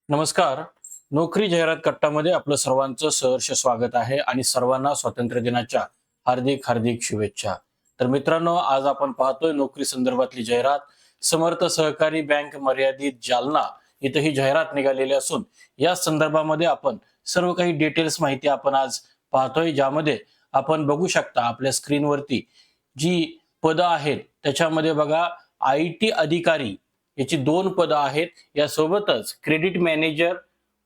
नमस्कार. नोकरी जाहिरात कट्टामध्ये आपलं सर्वांचं सहर्ष स्वागत आहे आणि सर्वांना स्वातंत्र्य दिनाच्या हार्दिक हार्दिक शुभेच्छा. तर मित्रांनो, आज आपण पाहतोय नोकरी संदर्भातली जाहिरात. समर्थ सहकारी बँक मर्यादित जालना इथं ही जाहिरात निघालेली असून या संदर्भामध्ये आपण सर्व काही डिटेल्स माहिती आपण आज पाहतोय, ज्यामध्ये आपण बघू शकता आपल्या स्क्रीनवरती जी पदं आहेत त्याच्यामध्ये बघा, आय टी अधिकारी याची 2 पदं आहेत. यासोबतच क्रेडिट मॅनेजर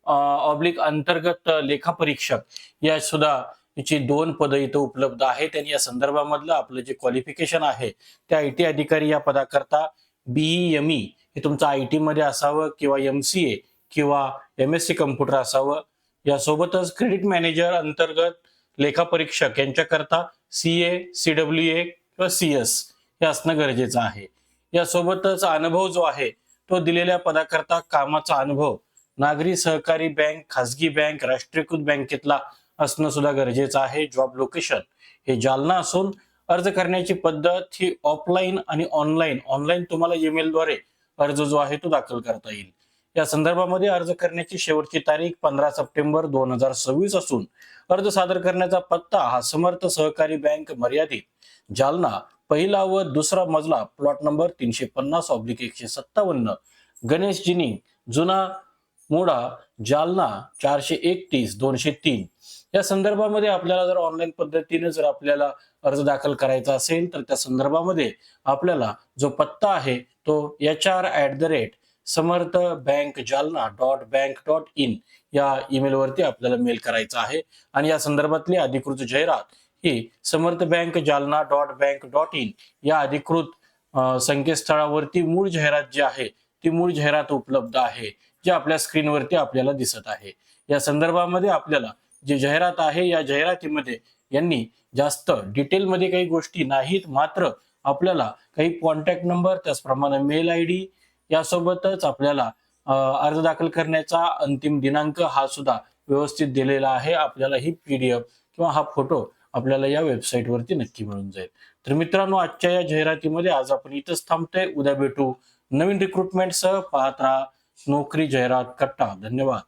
ऑब्लिक अंतर्गत लेखापरीक्षक या सुद्धा याची 2 पदं इथं उपलब्ध आहेत. आणि या संदर्भामधलं आपलं जे क्वालिफिकेशन आहे ते आय टी अधिकारी या पदाकरता BE-ME हे तुमचं IT मध्ये असावं किंवा MCA किंवा MSc कम्प्युटर असावं. यासोबतच क्रेडिट मॅनेजर अंतर्गत लेखापरीक्षक यांच्याकरता CA, CWA किंवा CS हे असणं गरजेचं आहे. यासोबतच अनुभव जो आहे तो दिलेल्या पदाकरता कामाचा अनुभव नागरी सहकारी बँक, खासगी बँक, राष्ट्रीयकृत बँकेतला असणं सुद्धा गरजेचं आहे. जॉब लोकेशन हे जालना असून अर्ज करण्याची पद्धत ही ऑफलाईन आणि ऑनलाईन. ऑनलाईन तुम्हाला ईमेलद्वारे अर्ज जो आहे तो दाखल करता येईल. या संदर्भामध्ये अर्ज करण्याची शेवटची तारीख 15 सप्टेंबर 2026 असून अर्ज सादर करण्याचा पत्ता हा समर्थ सहकारी बँक मर्यादित जालना, पहिला व दुसरा मजला, प्लॉट नंबर 350/157, गणेश जिनिंग, जुना मोडा, जालना 431-203. या संदर्भामध्ये आपल्याला जर ऑनलाईन पद्धतीने जर आपल्याला अर्ज दाखल करायचा असेल तर त्या संदर्भामध्ये आपल्याला जो पत्ता आहे तो hr@समर्थबँकजालना.bank.in या ईमेलवरती आपल्याला मेल करायचा आहे. आणि या संदर्भातली अधिकृत जाहिरात ही समर्थ बँक जालना.bank.in या अधिकृत संकेतस्थळावरती मूळ जाहिरात जी आहे ती मूळ जाहिरात उपलब्ध आहे, जी आपल्या स्क्रीनवरती आपल्याला दिसत आहे. या संदर्भामध्ये आपल्याला जी जाहिरात आहे या जाहिरातीमध्ये यांनी जास्त डिटेलमध्ये काही गोष्टी नाहीत, मात्र आपल्याला काही कॉन्टॅक्ट नंबर, त्याचप्रमाणे मेल ID, यासोबतच आपल्याला अर्ज दाखल करण्याचा अंतिम दिनांक हा सुद्धा व्यवस्थित दिलेला आहे. आपल्याला ही PDF किंवा हा फोटो आपल्याला या वेबसाईटवरती नक्की मिळून जाईल. तर मित्रांनो, आजच्या या जाहिरातीमध्ये आज आपण इथंच थांबतोय. उद्या भेटू नवीन रिक्रुटमेंटसह. पाहत राहा नोकरी जाहिरात कट्टा. धन्यवाद.